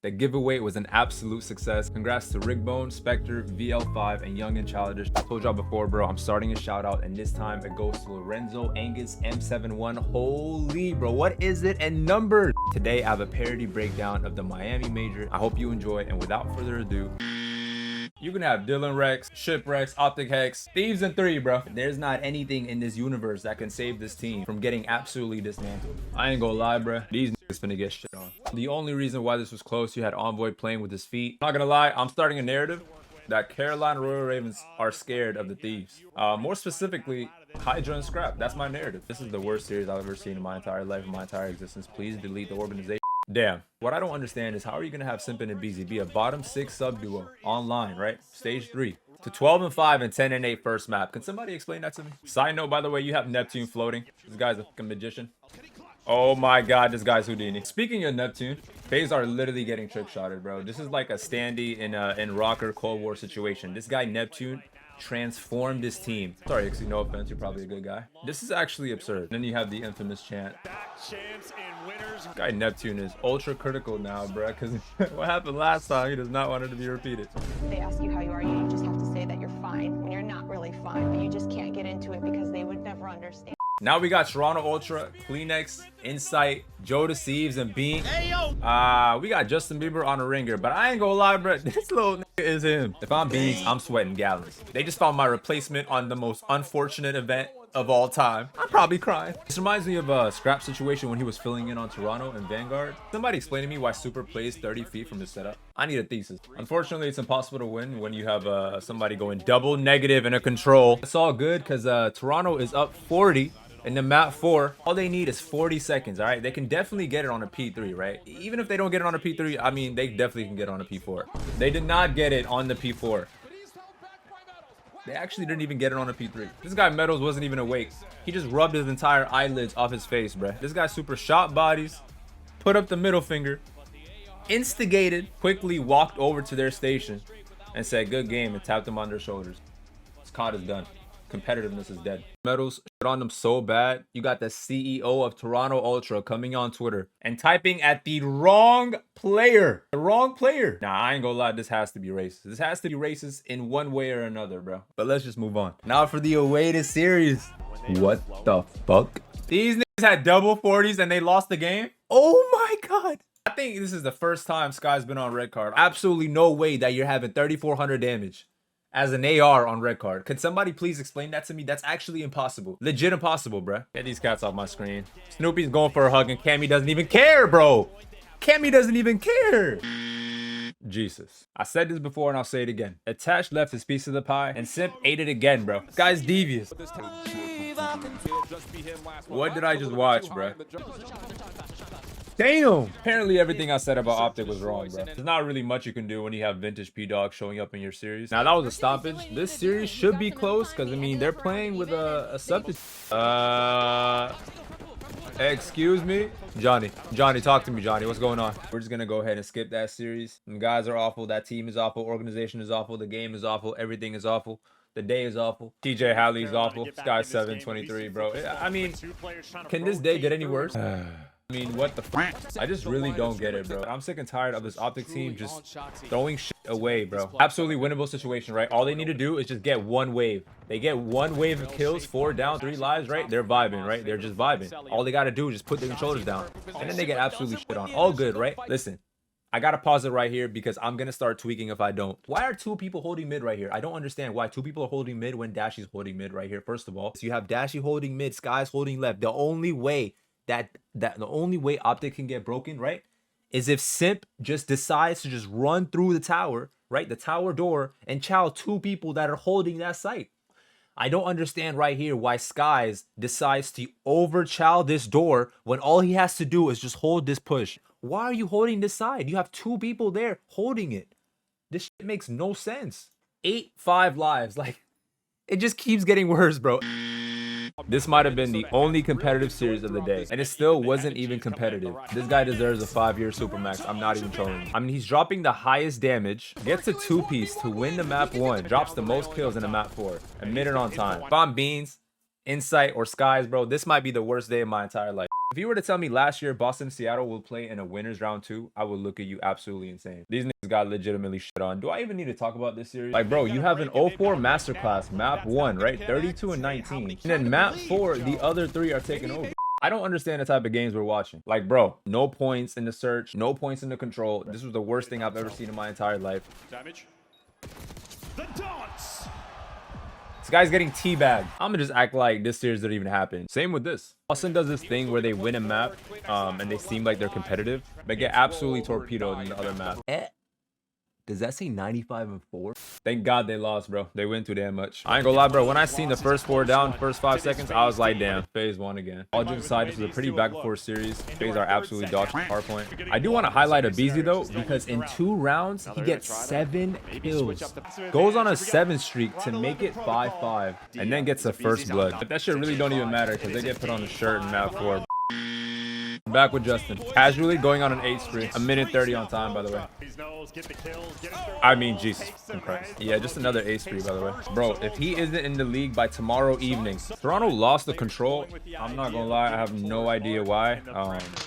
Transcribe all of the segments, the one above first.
The giveaway was an absolute success. Congrats to Rigbone, Spectre, VL5, and Young and Childish. I told y'all before, bro, I'm starting a shout out, and this time it goes to Lorenzo Angus M71. Holy, bro, what is it and numbers? Today, I have a parody breakdown of the Miami Major. I hope you enjoy, and without further ado, you can have Dylan Rex, Shipwrecks, Optic Hex, Thieves in 3, bro. There's not anything in this universe that can save this team from getting absolutely dismantled. I ain't gonna lie, bro. These niggas finna get shit on. The only reason why this was close, you had Envoy playing with his feet. Not gonna lie, I'm starting a narrative that Carolina Royal Ravens are scared of the Thieves. More specifically, Hydra and Scrap. That's my narrative. This is the worst series I've ever seen in my entire life, in my entire existence. Please delete the organization. Damn. What I don't understand is how are you going to have Simpin and BZ be a bottom 6 sub duo online, right? Stage 3 to 12-5 and 10-8 first map. Can somebody explain that to me? Side note, by the way, you have Neptune floating. This guy's a fucking magician. Oh my god, this guy's Houdini. Speaking of Neptune, FaZe are literally getting trick shotted, bro. This is like a standee in Rocker Cold War situation. This guy Neptune transformed his team. Sorry, Ixie, no offense, you're probably a good guy. This is actually absurd. Then you have the infamous chant. Guy Neptune is ultra critical now, bro, because what happened last time, he does not want it to be repeated. They ask you how you are, you just have to say that you're fine when you're not really fine, but you just can't get into it because they would never understand. Now we got Toronto Ultra, Kleenex, Insight, Joe Deceives, and Bean. We got Justin Bieber on a ringer, but I ain't gonna lie, bro. This little nigga is him. If I'm Beans, I'm sweating gallons. They just found my replacement on the most unfortunate event of all time. I'm probably crying. This reminds me of a Scrap situation when he was filling in on Toronto and Vanguard. Somebody explain to me why Super plays 30 feet from his setup. I need a thesis. Unfortunately, it's impossible to win when you have somebody going double negative in a control. It's all good because Toronto is up 40. In the map 4, all they need is 40 seconds, all right? They can definitely get it on a P3, right? Even if they don't get it on a P3, I mean, they definitely can get it on a P4. They did not get it on the P4. They actually didn't even get it on a P3. This guy Meadows wasn't even awake. He just rubbed his entire eyelids off his face, bruh. This guy super shot bodies, put up the middle finger, instigated, quickly walked over to their station and said, good game, and tapped them on their shoulders. This COD is done. Competitiveness is dead. Meadows shit on them so bad. You got the CEO of Toronto Ultra coming on Twitter and typing at the wrong player. The wrong player. Nah, I ain't gonna lie. This has to be racist. This has to be racist in one way or another, bro. But let's just move on. Now for the awaited series. What the fuck? These niggas had double 40s and they lost the game? Oh my god. I think this is the first time Sky's been on red card. Absolutely no way that you're having 3,400 damage as an AR on red card. Could somebody please explain that to me? That's actually impossible. Legit impossible, bruh. Get these cats off my screen. Snoopy's going for a hug and Cammy doesn't even care, bro. Cammy doesn't even care. Jesus. I said this before and I'll say it again. Attached left his piece of the pie and Simp ate it again, bro. This guy's devious. What did I just watch, bruh? Damn! Apparently everything I said about Optic was wrong, bro. There's not really much you can do when you have vintage P-Dog showing up in your series. Now, that was a stoppage. This series should be close because, I mean, they're playing with a substitute. Excuse me? Johnny, talk to me, Johnny. What's going on? We're just going to go ahead and skip that series. Them guys are awful. That team is awful. Organization is awful. The game is awful. Everything is awful. The day is awful. TJ Halley's awful. This guy's 723, bro. I mean, can this day get any worse? I mean, what the fuck? I just really don't get it, bro. I'm sick and tired of this Optic team just throwing shit away, bro. Absolutely winnable situation, right? All they need to do is just get one wave. They get one wave of kills, 4 down, 3 lives, right? They're vibing, right? They're just vibing. All they got to do is just put their controllers down. And then they get absolutely shit on. All good, right? Listen, I got to pause it right here because I'm going to start tweaking if I don't. Why are 2 people holding mid right here? I don't understand why 2 people are holding mid when Dashy's holding mid right here, first of all. So you have Dashy holding mid, Sky's holding left. The only way the only way Optic can get broken, right, is if Simp just decides to just run through the tower, right, the tower door, and chow 2 people that are holding that site. I don't understand right here why Skies decides to over-chow this door when all he has to do is just hold this push. Why are you holding this side? You have 2 people there holding it. This shit makes no sense. 8-5 lives, like, it just keeps getting worse, bro. This might have been the only competitive series of the day, and it still wasn't even competitive. This guy deserves a 5-year supermax. I'm not even trolling. I mean, he's dropping the highest damage, gets a 2-piece to win the map 1, drops the most kills in the map 4, and mid it on time. If I'm Beans, Insight, or Skies, bro, this might be the worst day of my entire life. If If you were to tell me last year Boston and Seattle will play in a winners round 2, I would look at you absolutely insane. These niggas got legitimately shit on. Do I even need to talk about this series? Like, bro, you have an 04 masterclass, map 1, right? 32 and 19. And then map 4, the other 3 are taking over. I don't understand the type of games we're watching. Like, bro, no points in the search, no points in the control. This was the worst thing I've ever seen in my entire life. Damage. The dance. This guy's getting teabagged. I'm gonna just act like this series didn't even happen. Same with this. Boston does this thing where they win a map and they seem like they're competitive, but get absolutely torpedoed in the other map. Does that say 95 and 4? Thank God they lost, bro. They win too damn much. I ain't gonna lie, bro. When I seen the first 4 down, first 5 seconds, I was like, damn, phase 1 again. All jokes aside, this was a pretty back and forth series. Phase are absolutely dodging hard point. I do want to highlight a Beezy though, because in 2 rounds, he gets 7 kills. Goes on a 7 streak to make it 5-5, and then gets a first blood. But that shit really don't even matter because they get put on the shirt in map 4. Back with Justin. Casually going on an 8 spree. A minute 30 on time, by the way. I mean, Jesus Christ. Yeah, just another 8 spree, by the way. Bro, if he isn't in the league by tomorrow evening, Toronto lost the control. I'm not gonna lie, I have no idea why.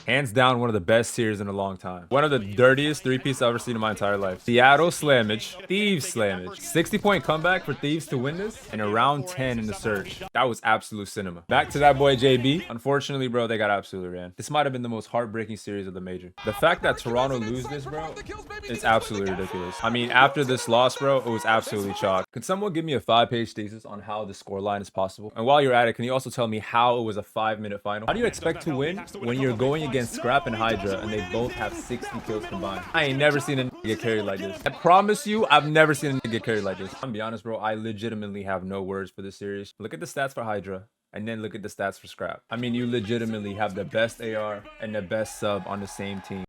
Hands down, one of the best series in a long time. One of the dirtiest 3-piece I've ever seen in my entire life. Seattle slammage. Thieves slammage. 60-point comeback for Thieves to win this in a round 10 in the search. That was absolute cinema. Back to that boy JB. Unfortunately, bro, they got absolutely ran. This might have been the most heartbreaking series of the major. The fact that Toronto lose this, bro, it's absolutely ridiculous. I mean, after this loss, bro, it was absolutely chalk. Could someone give me a 5-page thesis on how the scoreline is possible? And while you're at it, can you also tell me how it was a 5-minute final? How do you expect to win when you're going against Scrap and Hydra and they both have 60 kills combined? I ain't never seen a nigga get carried like this. I promise you, I've never seen a nigga get carried like this. I'm gonna be honest, bro, I legitimately have no words for this series. Look at the stats for Hydra. And then look at the stats for Scrap. I mean, you legitimately have the best AR and the best sub on the same team.